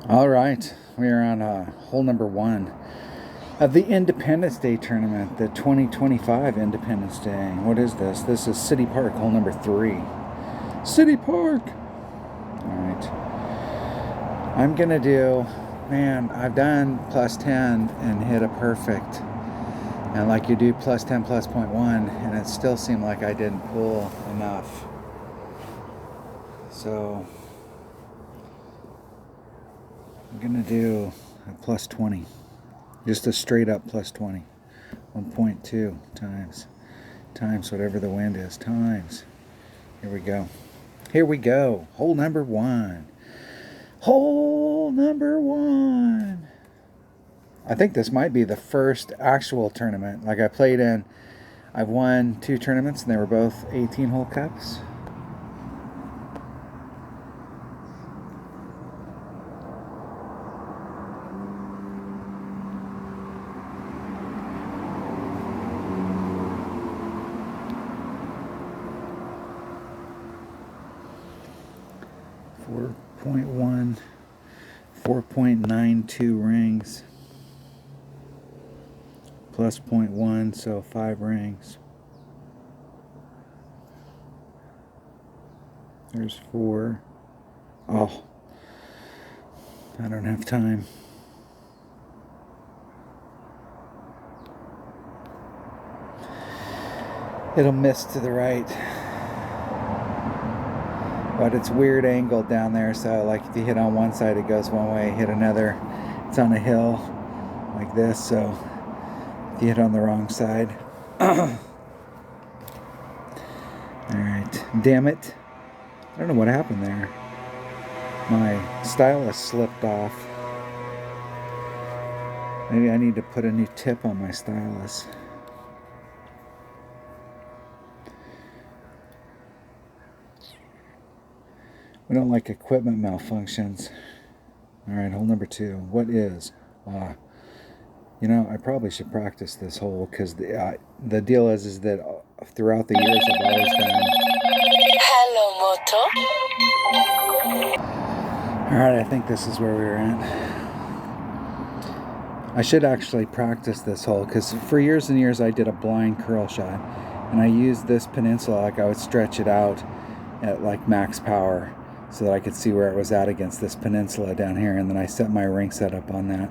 All right, we are on hole number one of the Independence Day tournament, the 2025 Independence Day. What is this? This is City Park, hole number 3. City Park! All right. I'm going to do, man, I've done plus 10 and hit a perfect. And like you do plus 10 plus 0.1, and it still seemed like I didn't pull enough. So I'm going to do a plus 20. Just a straight up plus 20. 1.2 times whatever the wind is, times. Here we go. Here we go. Hole number one. Hole number one. I think this might be the first actual tournament. Like I've won 2 tournaments and they were both 18-hole cups. .1, 4.92 rings, plus 0.1, so 5 rings. There's 4. Oh, I don't have time. It'll miss to the right. But it's weird angle down there, so like if you hit on one side it goes one way, hit another, it's on a hill like this, so if you hit on the wrong side. Alright, damn it. I don't know what happened there. My stylus slipped off. Maybe I need to put a new tip on my stylus. We don't like equipment malfunctions. Alright, hole number 2. What is? I probably should practice this hole because the deal is that throughout the years I've always done. Hello, Moto. Alright, I think this is where we were at. I should actually practice this hole because for years and years I did a blind curl shot and I used this peninsula, like I would stretch it out at like max power so that I could see where it was at against this peninsula down here, and then I set my ring setup on that.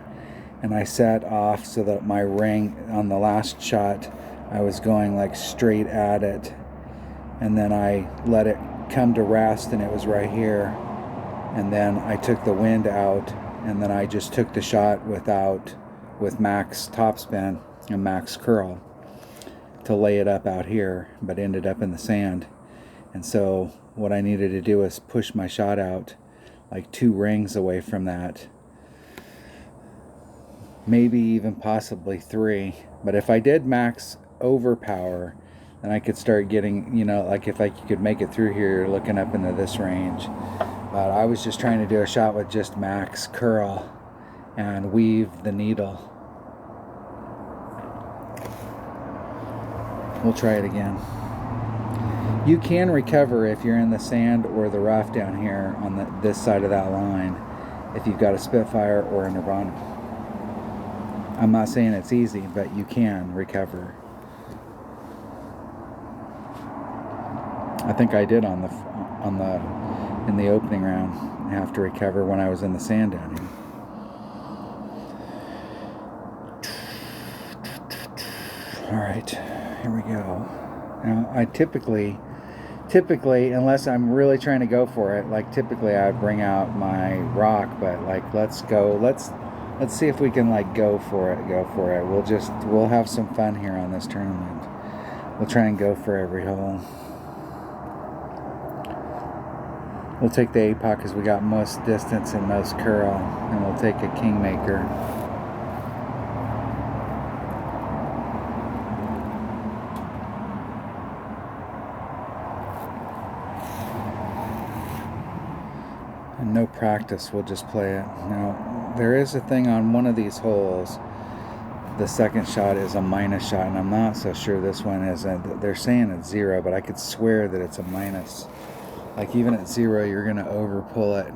And I set off so that my ring on the last shot I was going like straight at it, and then I let it come to rest and it was right here, and then I took the wind out and then I just took the shot with max topspin and max curl to lay it up out here, but ended up in the sand. And so what I needed to do is push my shot out like 2 rings away from that, maybe even possibly 3. But if I did max overpower, then I could start getting, like if I could make it through here, looking up into this range. But I was just trying to do a shot with just max curl and weave the needle. We'll try it again. You can recover if you're in the sand or the rough down here on this side of that line, if you've got a Spitfire or a Nirvana. I'm not saying it's easy, but you can recover. I think I did in the opening round have to recover when I was in the sand down here. All right, here we go. Now I typically, unless I'm really trying to go for it, like typically I would bring out my rock, but like let's see if we can like go for it. We'll have some fun here on this tournament. We'll try and go for every hole. We'll take the APOC because we got most distance and most curl, and we'll take a Kingmaker. And no practice, we'll just play it. Now, there is a thing on one of these holes. The second shot is a minus shot, and I'm not so sure this one is. They're saying it's 0, but I could swear that it's a minus. Like even at 0, you're going to over pull it.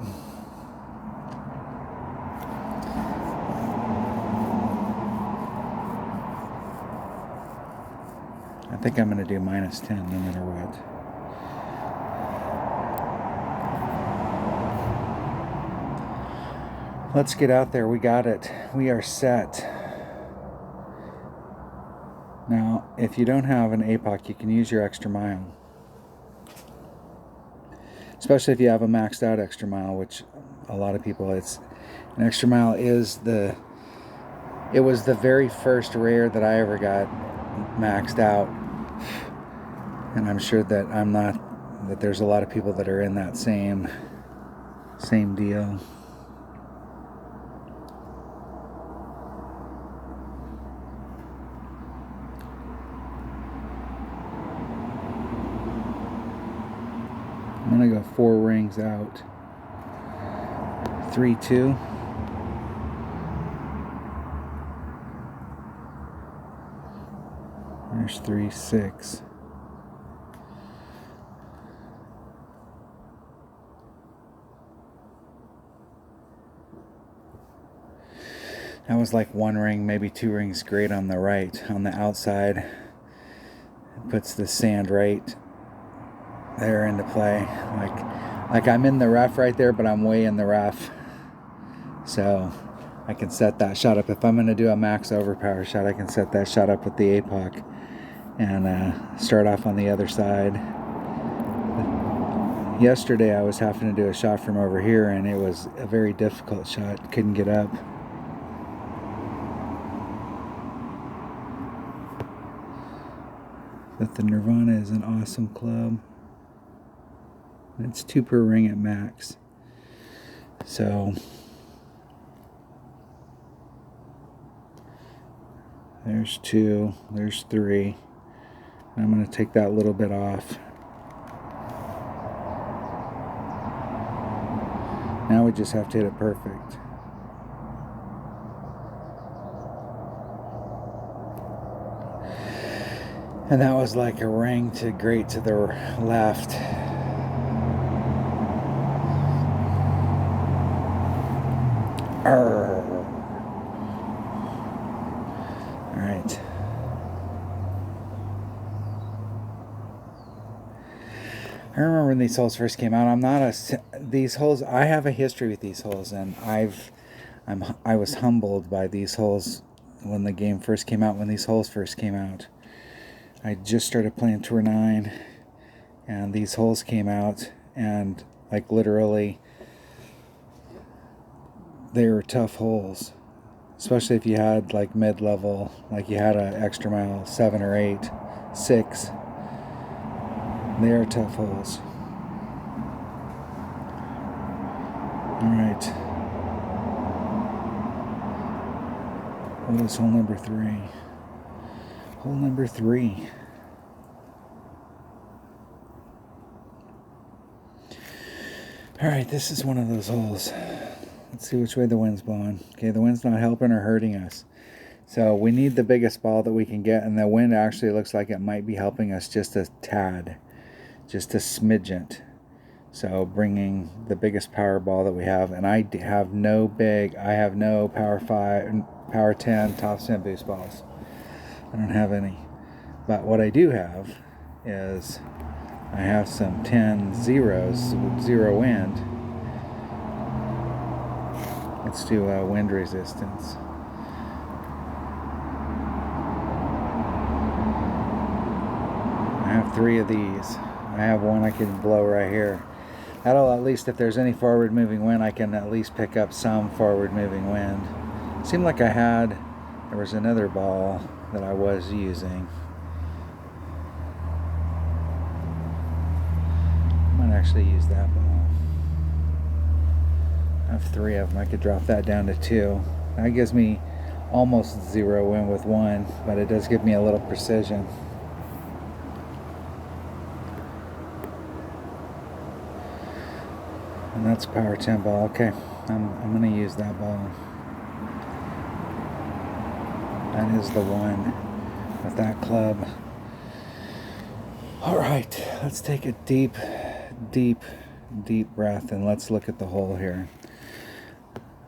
think I'm going to do -10 no matter what. Let's get out there. We got it. We are set. Now, if you don't have an APOC, you can use your extra mile. Especially if you have a maxed out extra mile, which a lot of people, an extra mile is it was the very first rare that I ever got maxed out. And I'm sure that that there's a lot of people that are in that same deal. I'm going to go 4 rings out. 3, 2. There's 3, 6. That was like 1 ring, maybe 2 rings great on the right. On the outside, it puts the sand right there into play. Like I'm in the rough right there, but I'm way in the rough. So I can set that shot up. If I'm going to do a max overpower shot, I can set that shot up with the APOC and start off on the other side. Yesterday I was having to do a shot from over here, and it was a very difficult shot. Couldn't get up. But the Nirvana is an awesome club. It's 2 per ring at max. So there's 2, there's 3. I'm going to take that little bit off. Now we just have to hit it perfect. And that was like a ring to great to the left. Alright. I remember when these holes first came out. These holes, I have a history with these holes, and I was humbled by these holes when the game first came out, when these holes first came out. I just started playing Tour 9, and these holes came out, and like literally they were tough holes, especially if you had like mid-level, like you had an extra mile 7 or 8, 6. They are tough holes. Alright. What is hole number 3? Hole number 3. Alright, this is one of those holes. Let's see which way the wind's blowing. Okay, the wind's not helping or hurting us. So we need the biggest ball that we can get, and the wind actually looks like it might be helping us just a tad. Just a smidgen. So bringing the biggest power ball that we have, and I have no power 5, power 10 top spin boost balls. I don't have any. But what I do have is I have some 10 zeros with 0 wind. Let's do wind resistance. I have 3 of these. I have 1 I can blow right here. That'll at least, if there's any forward moving wind, I can at least pick up some forward moving wind. It seemed like there was another ball that I was using. I might actually use that ball. I have 3 of them. I could drop that down to 2. That gives me almost 0 wind with 1, but it does give me a little precision. And that's power 10 ball. Okay, I'm going to use that ball. That is the one with that club. All right, let's take a deep breath, and let's look at the hole here.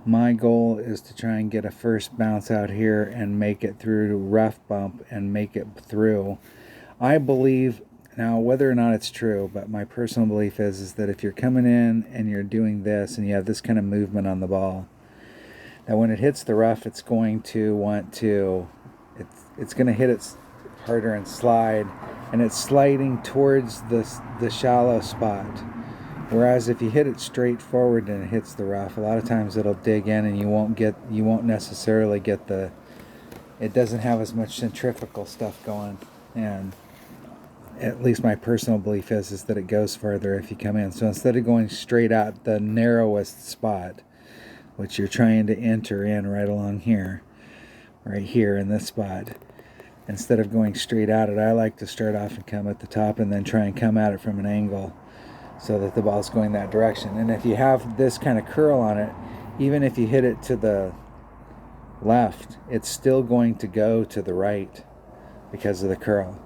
My goal is to try and get a first bounce out here and make it through to rough bump and make it through. I believe, now whether or not it's true, but my personal belief is that if you're coming in and you're doing this and you have this kind of movement on the ball, that when it hits the rough, it's going to want to, it's going to hit it harder and slide, and it's sliding towards the shallow spot. Whereas if you hit it straight forward and it hits the rough, a lot of times it'll dig in and you won't necessarily get it doesn't have as much centrifugal stuff going. And at least my personal belief is that it goes further if you come in. So instead of going straight out the narrowest spot, which you're trying to enter in right along here, right here in this spot, instead of going straight at it, I like to start off and come at the top and then try and come at it from an angle so that the ball's going that direction. And if you have this kind of curl on it, even if you hit it to the left, it's still going to go to the right because of the curl,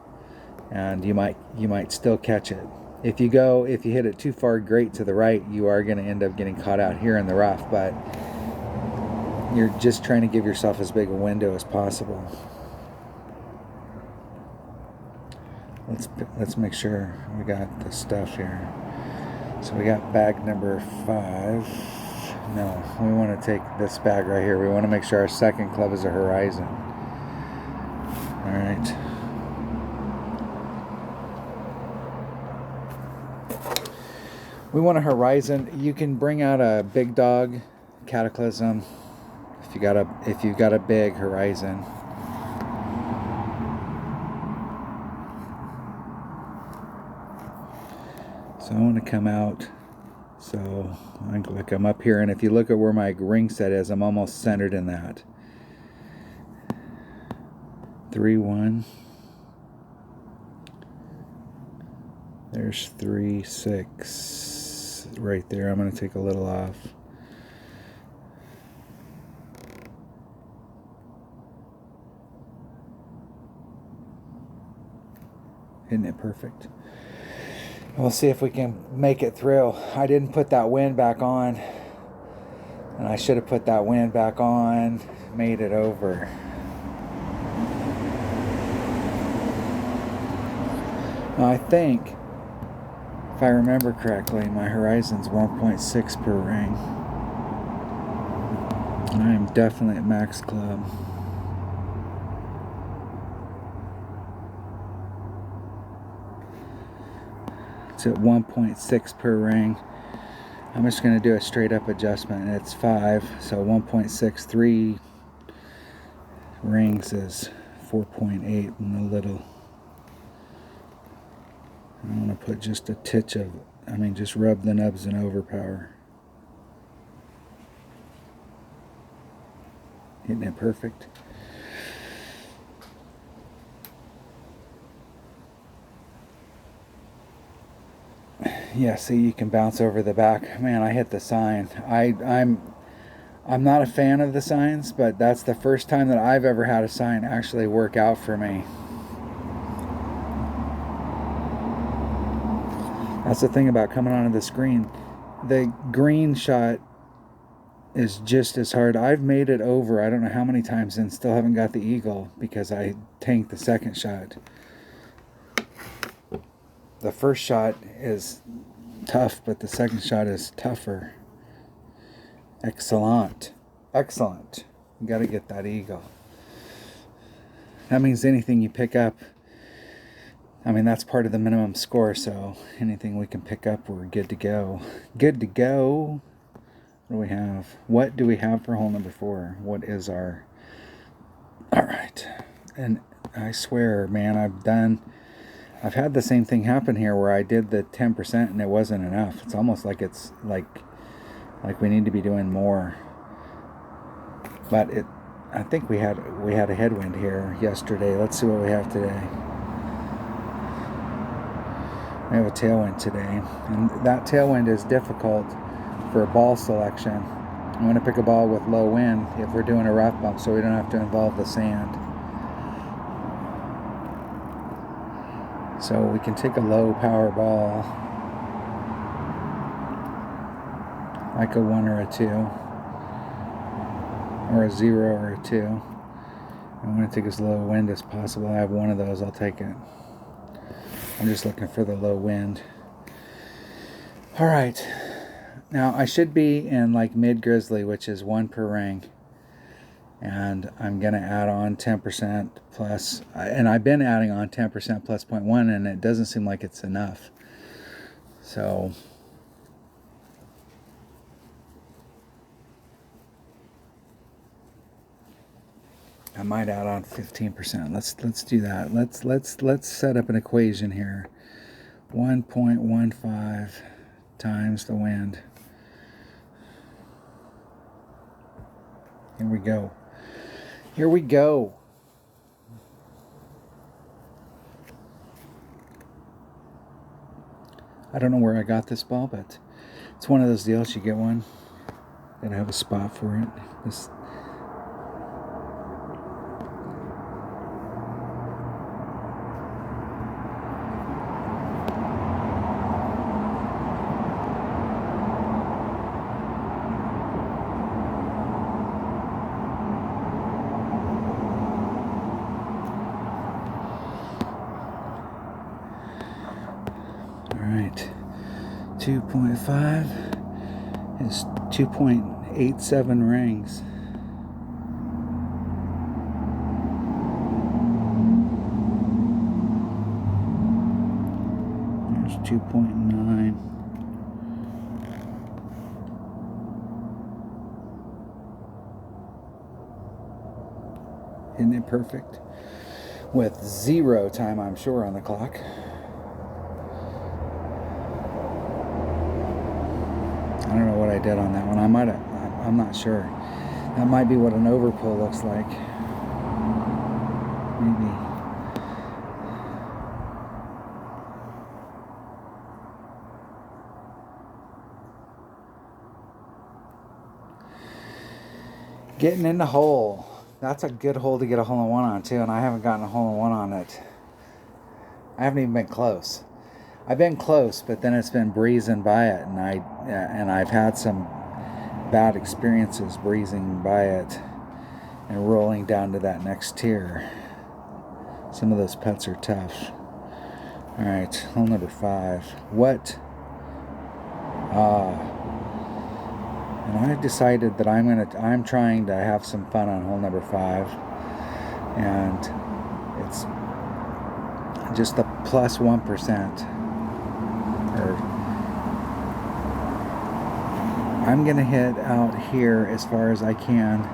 and you might still catch it. If you hit it too far great to the right, you are going to end up getting caught out here in the rough, but you're just trying to give yourself as big a window as possible. Let's make sure we got the stuff here. So we got bag number 5. No, we want to take this bag right here. We want to make sure our second club is a Horizon. All right. We want a Horizon. You can bring out a big dog Cataclysm if you've got a big Horizon. So I want to come out, so I'm up here, and if you look at where my ring set is, I'm almost centered in that. 3-1. There's 3-6 right there. I'm going to take a little off. Isn't it perfect? We'll see if we can make it through. I didn't put that wind back on, and I should have put that wind back on, made it over. Now I think, if I remember correctly, my Horizon's 1.6 per ring. And I am definitely at max club. It's at 1.6 per ring. I'm just going to do a straight up adjustment, and it's 5, so 1.63 rings is 4.8 and a little. I want to put just a titch of, just rub the nubs and overpower. Isn't it perfect? Yeah, see, you can bounce over the back. Man, I hit the sign. I'm not a fan of the signs, but that's the first time that I've ever had a sign actually work out for me. That's the thing about coming onto the screen. The green shot is just as hard. I've made it over I don't know how many times and still haven't got the eagle because I tanked the second shot. The first shot is tough, but the second shot is tougher. Excellent. Excellent. You got to get that eagle. That means anything you pick up, that's part of the minimum score, so anything we can pick up, we're good to go. Good to go. What do we have? What do we have for hole number 4? What is our... All right. And I swear, man, I've had the same thing happen here where I did the 10% and it wasn't enough. It's almost like it's like we need to be doing more. But I think we had a headwind here yesterday. Let's see what we have today. We have a tailwind today, and that tailwind is difficult for a ball selection. I'm going to pick a ball with low wind if we're doing a rough bump, so we don't have to involve the sand. So we can take a low power ball, like a 1 or a 2, or a 0 or a 2. I'm going to take as low wind as possible. I have one of those, I'll take it. I'm just looking for the low wind. All right. Now I should be in like mid grizzly, which is 1 per ring. And I'm going to add on 10% plus. And I've been adding on 10% plus 0.1, and it doesn't seem like it's enough. So I might add on 15%. Let's do that. Let's set up an equation here. 1.15 times the wind. Here we go. Here we go. I don't know where I got this ball, but it's one of those deals. You get one, and I have a spot for it. This. Alright, 2.5 is 2.87 rings. There's 2.9. Isn't it perfect? With 0 time, I'm sure, on the clock. I don't know what I did on that one. I'm not sure. That might be what an overpull looks like. Maybe. Getting in the hole. That's a good hole to get a hole-in-one on too, and I haven't gotten a hole-in-one on it. I haven't even been close. I've been close, but then it's been breezing by it, and I've had some bad experiences breezing by it and rolling down to that next tier. Some of those putts are tough. All right, hole number 5. What? And I decided that I'm trying to have some fun on hole number 5, and it's just the plus 1%. I'm going to hit out here as far as I can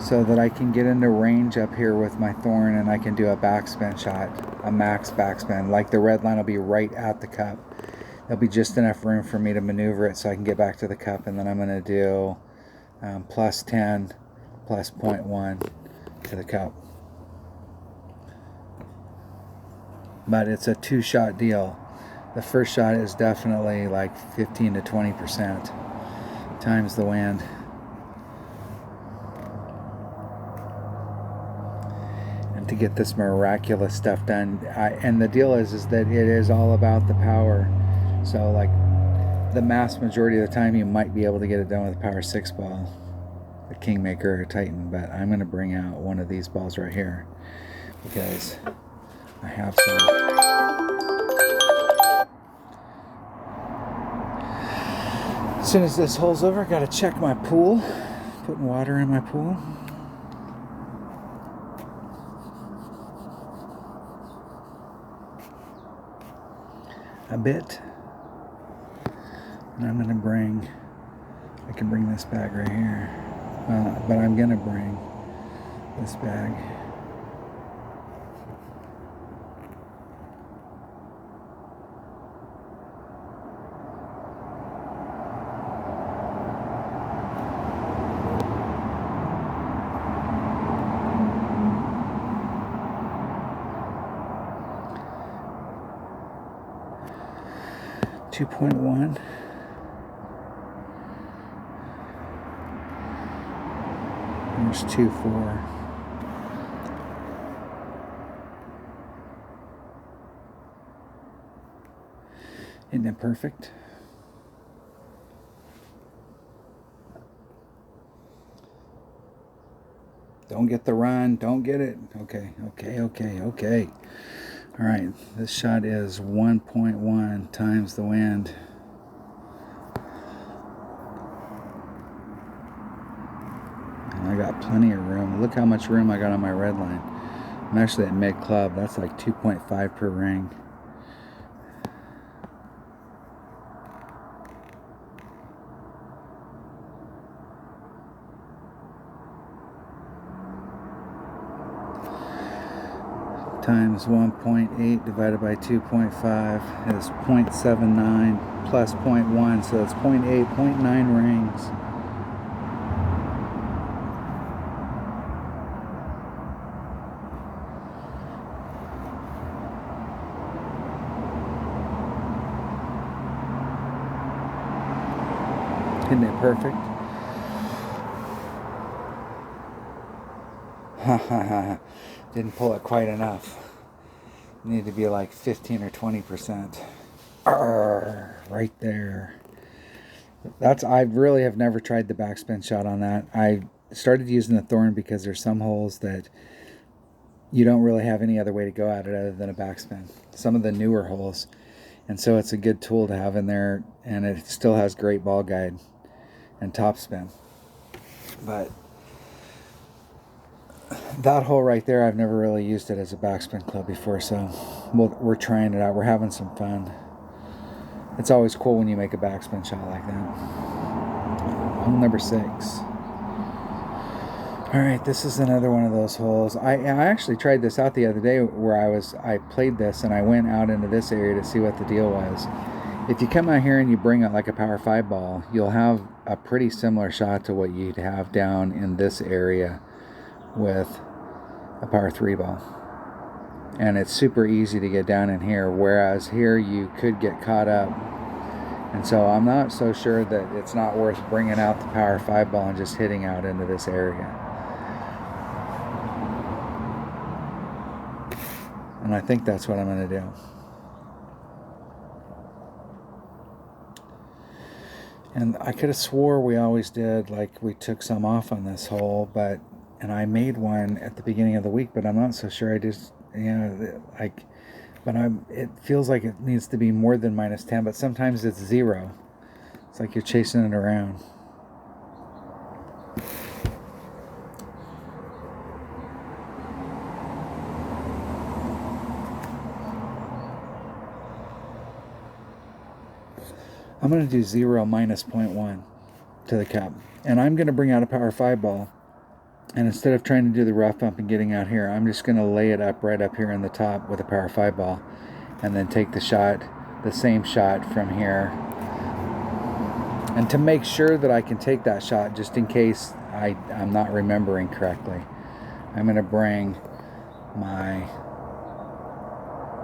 so that I can get into range up here with my thorn, and I can do a backspin shot, a max backspin. Like the red line will be right at the cup. There'll be just enough room for me to maneuver it so I can get back to the cup, and then I'm going to do plus 10 plus 0.1 to the cup. But it's a 2-shot deal. The first shot is definitely like 15 to 20% times the wind. And to get this miraculous stuff done, and the deal is that it is all about the power. So like the mass majority of the time you might be able to get it done with a power 6 ball, a Kingmaker or a Titan, but I'm going to bring out one of these balls right here because I have some. As soon as this hole's over, I gotta check my pool. Putting water in my pool. A bit. And I'm gonna I can bring this bag right here. But I'm gonna bring this bag. .1. There's 2.4. Isn't it perfect? Don't get the run. Don't get it. Okay. All right, this shot is 1.1 times the wind. And I got plenty of room. Look how much room I got on my red line. I'm actually at mid club. That's like 2.5 per ring. Times 1.8 divided by 2.5 is 0.79 plus 0.1, so it's 0.8, 0.9 rings. Isn't it perfect? Ha ha ha. Didn't pull it quite enough. Need to be like 15 or 20%. Right there. I really have never tried the backspin shot on that. I started using the Thorn because there's some holes that you don't really have any other way to go at it other than a backspin. Some of the newer holes. And so it's a good tool to have in there, and it still has great ball guide and topspin. But that hole right there, I've never really used it as a backspin club before, so we're trying it out. We're having some fun. It's always cool when you make a backspin shot like that. Hole number 6. All right, this is another one of those holes. I actually tried this out the other day where I played this and I went out into this area to see what the deal was. If you come out here and you bring out like a power 5 ball, you'll have a pretty similar shot to what you'd have down in this area with a power 3 ball. And it's super easy to get down in here, whereas here you could get caught up. And so I'm not so sure that it's not worth bringing out the power 5 ball and just hitting out into this area. And I think that's what I'm going to do. And I could have swore we always did, like we took some off on this hole, and I made one at the beginning of the week, but I'm not so sure I just, it feels like it needs to be more than -10, but sometimes it's 0. It's like you're chasing it around. I'm going to do 0 minus 0.1 to the cap. And I'm going to bring out a power 5 ball. And instead of trying to do the rough bump and getting out here, I'm just going to lay it up right up here in the top with a power 5 ball. And then take the shot, the same shot from here. And to make sure that I can take that shot, just in case I'm not remembering correctly, I'm going to bring my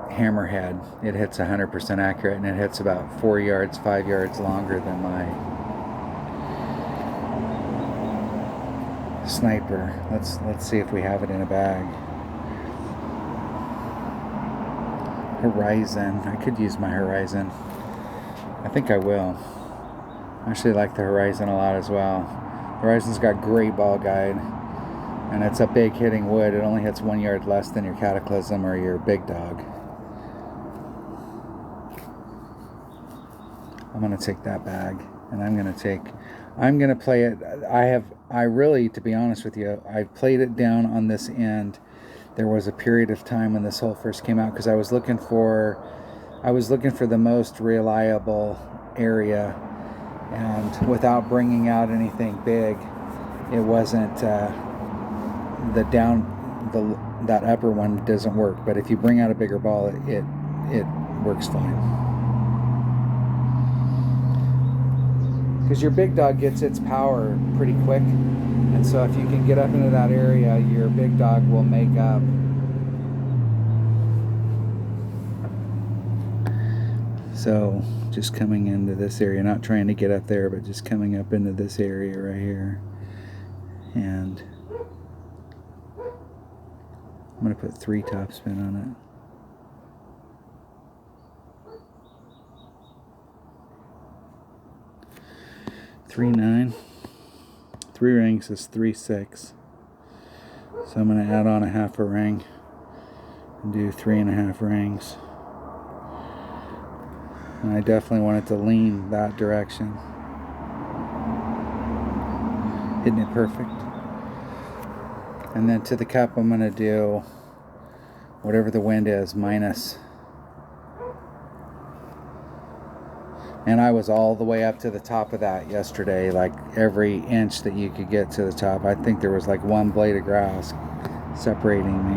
hammerhead. It hits 100% accurate, and it hits about 4 yards, 5 yards longer than my sniper. Let's see if we have it in a bag. Horizon. I could use my Horizon. I think I will. I actually like the Horizon a lot as well. The Horizon's got great ball guide, and it's a big hitting wood. It only hits 1 yard less than your Cataclysm or your Big Dog. I'm going to take that bag, and I'm going to play it. I really, to be honest with you, I played it down on this end. There was a period of time when this hole first came out because I was looking for the most reliable area, and without bringing out anything big, it wasn't that upper one doesn't work. But if you bring out a bigger ball, it works fine. Because your Big Dog gets its power pretty quick, and so if you can get up into that area, your Big Dog will make up. So just coming into this area, not trying to get up there, but just coming up into this area right here, and I'm going to put 3 topspin on it. Three 9, 3 rings is 3 6. So I'm going to add on a half a ring and do 3.5 rings. And I definitely want it to lean that direction. Isn't it perfect? And then to the cup I'm going to do whatever the wind is, minus. And I was all the way up to the top of that yesterday, like every inch that you could get to the top. I think there was like one blade of grass separating me.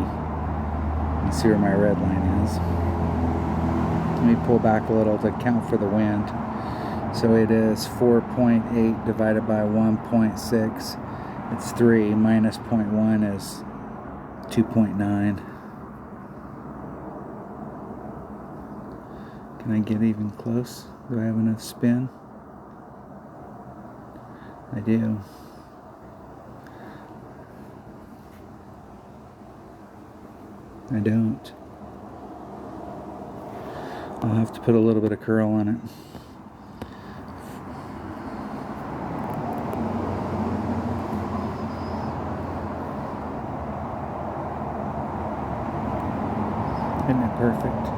You see where my red line is. Let me pull back a little to account for the wind. So it is 4.8 divided by 1.6. It's 3 minus 0.1 is 2.9. Can I get even close? Do I have enough spin? I do. I don't. I'll have to put a little bit of curl on it. Isn't it perfect?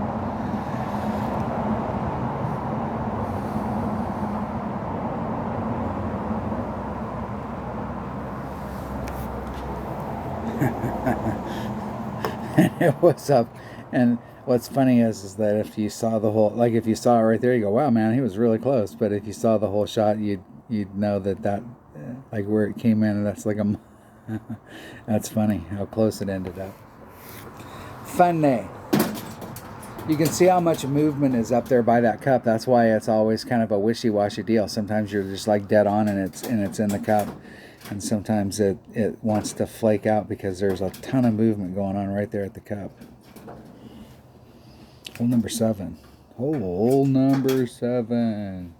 And it was up. And what's funny is that if you saw the whole, like if you saw it right there, you go, wow, man, he was really close. But if you saw the whole shot, you'd know that like where it came in, that's like a, that's funny how close it ended up. Funny. You can see how much movement is up there by that cup. That's why it's always kind of a wishy-washy deal. Sometimes you're just like dead on and it's in the cup. And sometimes it wants to flake out because there's a ton of movement going on right there at the cup. Hole number 7. Hole number 7.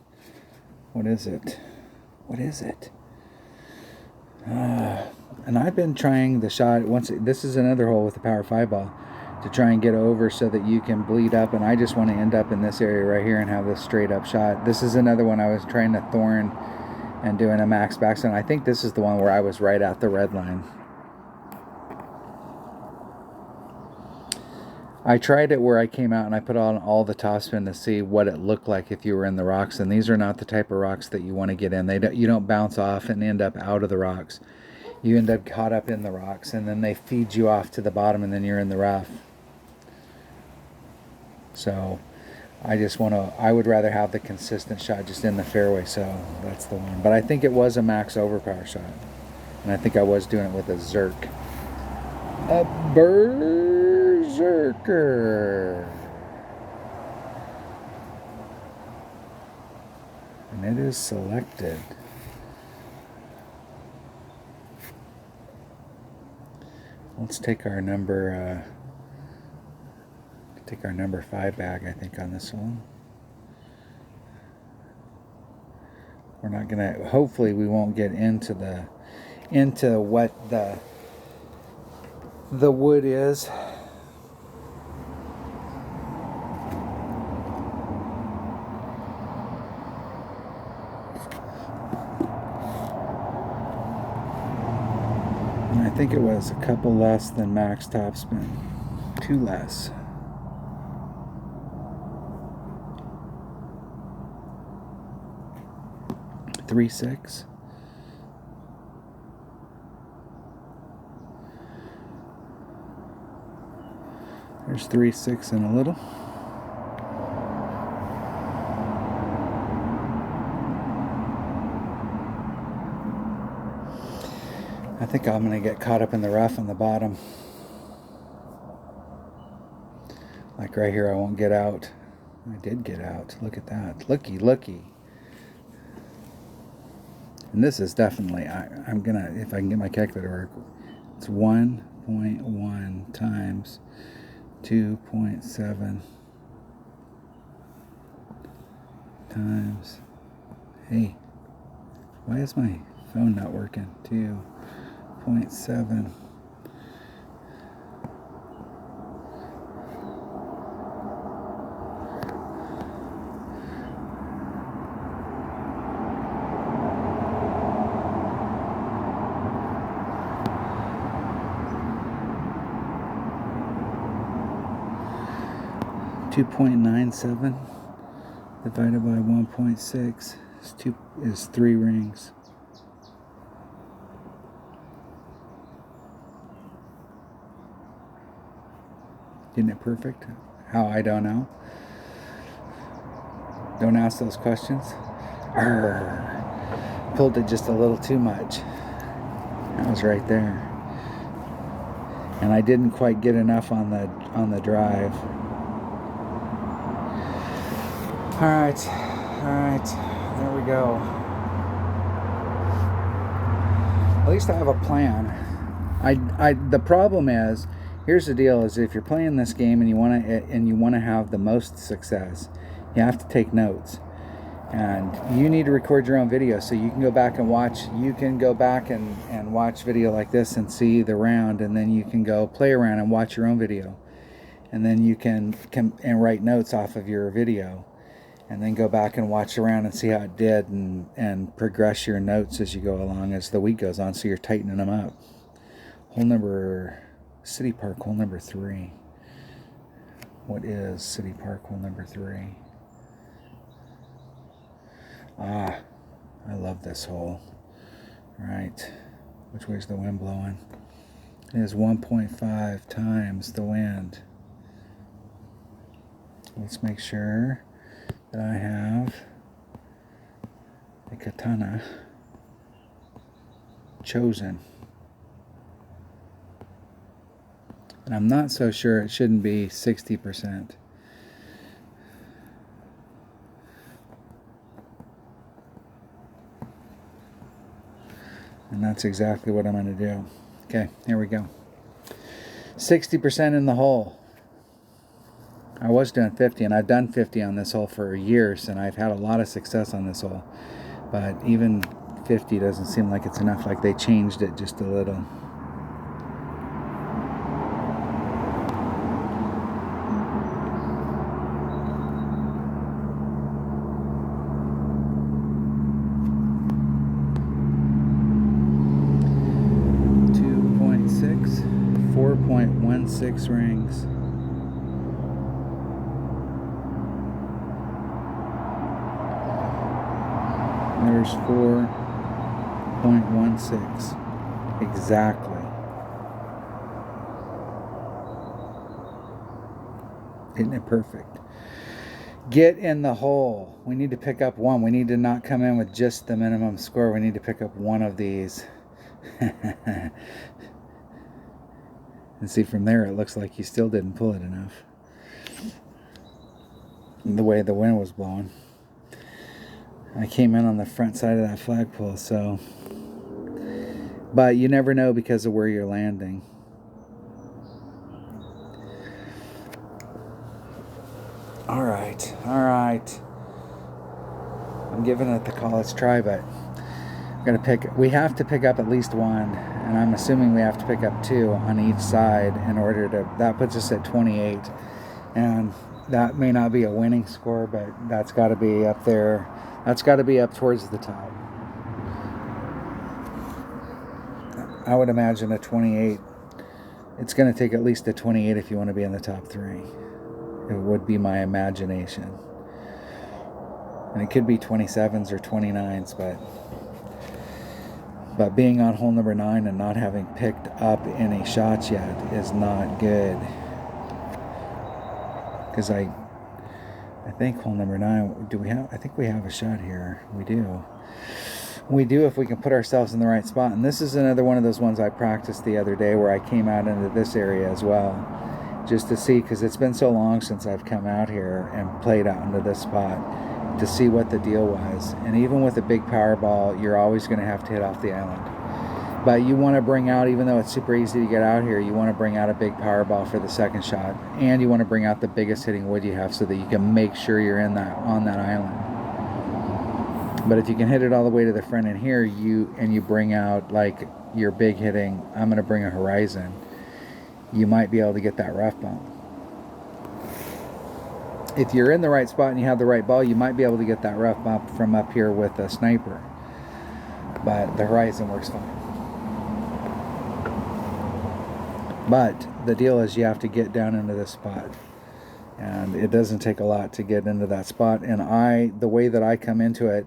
What is it? What is it? And I've been trying the shot. This is another hole with the Power 5 ball to try and get over so that you can bleed up. And I just want to end up in this area right here and have this straight up shot. This is another one I was trying to thorn and doing a max backswing. I think this is the one where I was right at the red line. I tried it where I came out and I put on all the topspin to see what it looked like if you were in the rocks. And these are not the type of rocks that you want to get in. You don't bounce off and end up out of the rocks. You end up caught up in the rocks and then they feed you off to the bottom and then you're in the rough. So I would rather have the consistent shot just in the fairway, so that's the one. But I think it was a max overpower shot. And I think I was doing it with a Zerk. A Berserker. And it is selected. Let's take our number 5 bag, I think, on this one. We're not gonna, hopefully we won't get into what the wood is. And I think it was a couple less than max topspin. 2 less. Three six. There's 3-6 and a little. I think I'm going to get caught up in the rough on the bottom. Like right here, I won't get out. I did get out. Look at that. Looky. And this is definitely, I'm going to, if I can get my calculator to work, it's 1.1 times 2.7 times, hey, why is my phone not working? 2.7. 2.97 divided by 1.6 is 3 rings. Isn't it perfect? How, I don't know. Don't ask those questions. Arrgh. Pulled it just a little too much. That was right there. And I didn't quite get enough on the drive. All right, there we go. At least I have a plan. The problem is, here's the deal: is if you're playing this game and you want to have the most success, you have to take notes, and you need to record your own video so you can go back and watch. You can go back and watch video like this and see the round, and then you can go play around and watch your own video, and then you can and write notes off of your video. And then go back and watch around and see how it did, and progress your notes as you go along as the week goes on, so you're tightening them up. City Park, hole number 3. What is City Park, hole number 3? I love this hole. All right, which way is the wind blowing? It is 1.5 times the wind. Let's make sure that I have the katana chosen. And I'm not so sure it shouldn't be 60%. And that's exactly what I'm going to do. Okay, here we go. 60% in the hole. I was doing 50, and I've done 50 on this hole for years, and I've had a lot of success on this hole. But even 50 doesn't seem like it's enough, like they changed it just a little. .6, 4.16 rings. There's 4.16 exactly. Isn't it perfect? Get in the hole. We need to pick up one. We need to not come in with just the minimum score. We need to pick up one of these. And see, from there it looks like you still didn't pull it enough. The way the wind was blowing. I came in on the front side of that flagpole, so. But you never know because of where you're landing. All right. I'm giving it the college try, but we have to pick up at least one, and I'm assuming we have to pick up 2 on each side in order to. That puts us at 28, and that may not be a winning score, but that's got to be up there. That's got to be up towards the top. I would imagine a 28. It's going to take at least a 28 if you want to be in the top 3. It would be my imagination. And it could be 27s or 29s, but being on hole number 9 and not having picked up any shots yet is not good. Because I think hole number 9, I think we have a shot here. We do. We do if we can put ourselves in the right spot. And this is another one of those ones I practiced the other day where I came out into this area as well. Just to see, because it's been so long since I've come out here and played out into this spot, to see what the deal was. And even with a big power ball, you're always going to have to hit off the island. But you want to bring out, even though it's super easy to get out here, you want to bring out a big power ball for the second shot. And you want to bring out the biggest hitting wood you have so that you can make sure you're on that island. But if you can hit it all the way to the front in here, you bring out like your big hitting, I'm going to bring a horizon, you might be able to get that rough bump. If you're in the right spot and you have the right ball, you might be able to get that rough bump from up here with a sniper. But the horizon works fine. But the deal is you have to get down into this spot. And it doesn't take a lot to get into that spot. And the way that I come into it,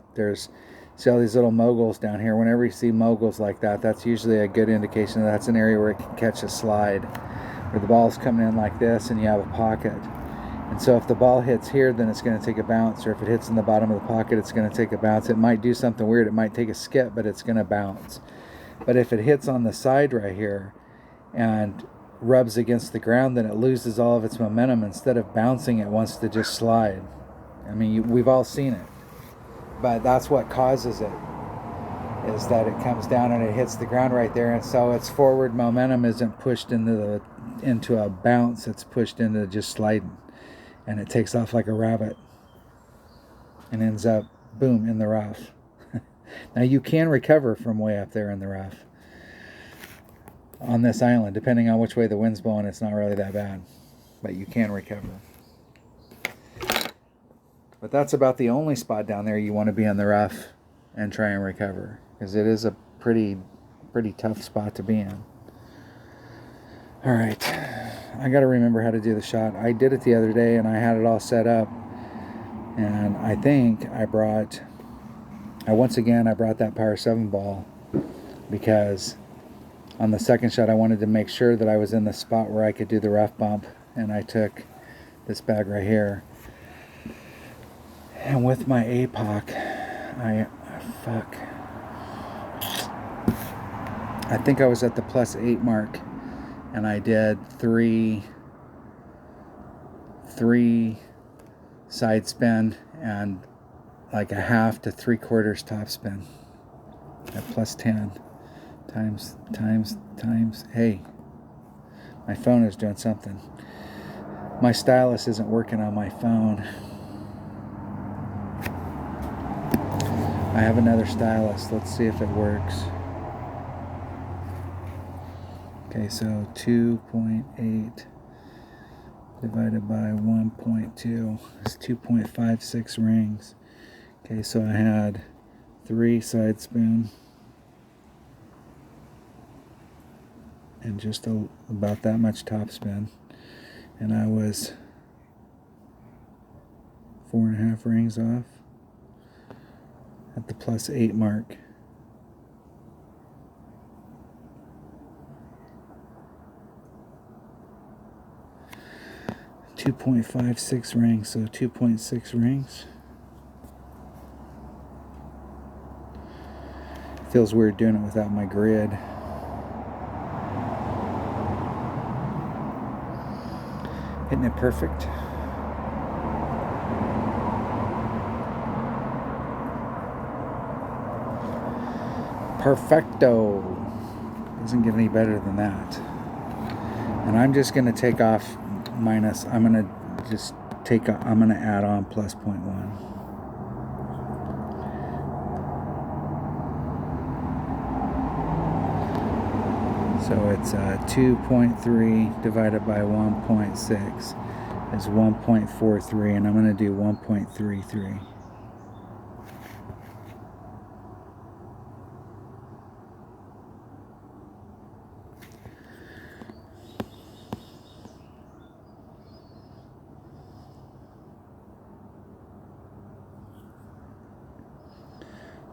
see all these little moguls down here. Whenever you see moguls like that, that's usually a good indication that that's an area where it can catch a slide, where the ball's coming in like this and you have a pocket. And so if the ball hits here, then it's going to take a bounce, or if it hits in the bottom of the pocket, it's going to take a bounce. It might do something weird. It might take a skip, but it's going to bounce. But if it hits on the side right here and rubs against the ground, then it loses all of its momentum. Instead of bouncing, it wants to just slide. I mean, we've all seen it. But that's what causes it, is that it comes down and it hits the ground right there, and so its forward momentum isn't pushed into a bounce, it's pushed into just sliding. And it takes off like a rabbit and ends up, boom, in the rough. Now you can recover from way up there in the rough on this island. Depending on which way the wind's blowing, it's not really that bad. But you can recover. But that's about the only spot down there you want to be in the rough and try and recover. Because it is a pretty tough spot to be in. Alright, I got to remember how to do the shot. I did it the other day and I had it all set up. And I think I brought that Power 7 ball because on the second shot I wanted to make sure that I was in the spot where I could do the rough bump. And I took this bag right here. And with my APOC, I think I was at the +8 mark. And I did three side spin and like a half to 3/4 top spin at +10 times. Hey, my phone is doing something. My stylus isn't working on my phone. I have another stylus. Let's see if it works. Okay, so 2.8 divided by 1.2 is 2.56 rings. Okay, so I had 3 side spin and just about that much top spin. And I was 4.5 rings off at the +8 mark. 2.56 rings, so 2.6 rings. Feels weird doing it without my grid. Hitting it perfect. Perfecto. Doesn't get any better than that. And I'm just going to take off minus, I'm going to add on +0.1. So it's 2.3 divided by 1.6 is 1.43, and I'm going to do 1.33.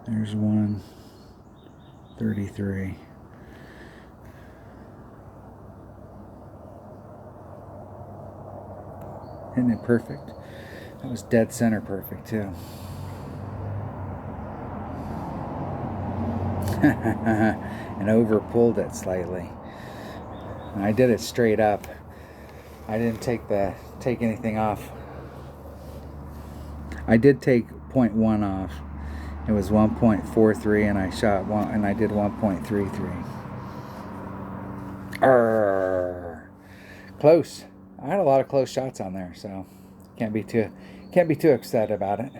There's 133. Isn't it perfect? That was dead center perfect too. And over pulled it slightly. And I did it straight up. I didn't take anything off. I did take 0.1 off. It was 1.43, and I shot one, and I did 1.33. Close. I had a lot of close shots on there, so can't be too upset about it.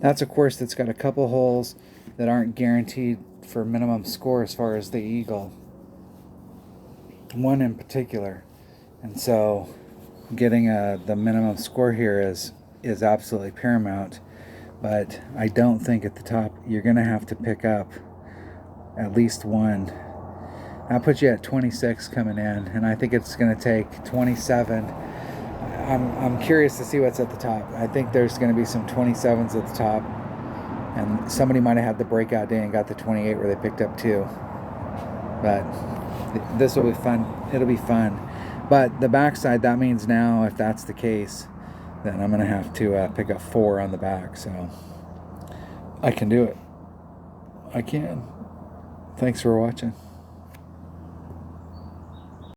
That's a course that's got a couple holes that aren't guaranteed for minimum score as far as the Eagle. One in particular, and so getting the minimum score here is absolutely paramount. But I don't think at the top you're going to have to pick up at least one I'll put you at 26 coming in, and I think it's going to take 27. I'm curious to see what's at the top. I think there's going to be some 27s at the top, and somebody might have had the breakout day and got the 28 where they picked up 2. But this will be fun. It'll be fun. But the backside, that means now, if that's the case, then I'm going to have to pick up 4 on the back. So I can do it. I can. Thanks for watching.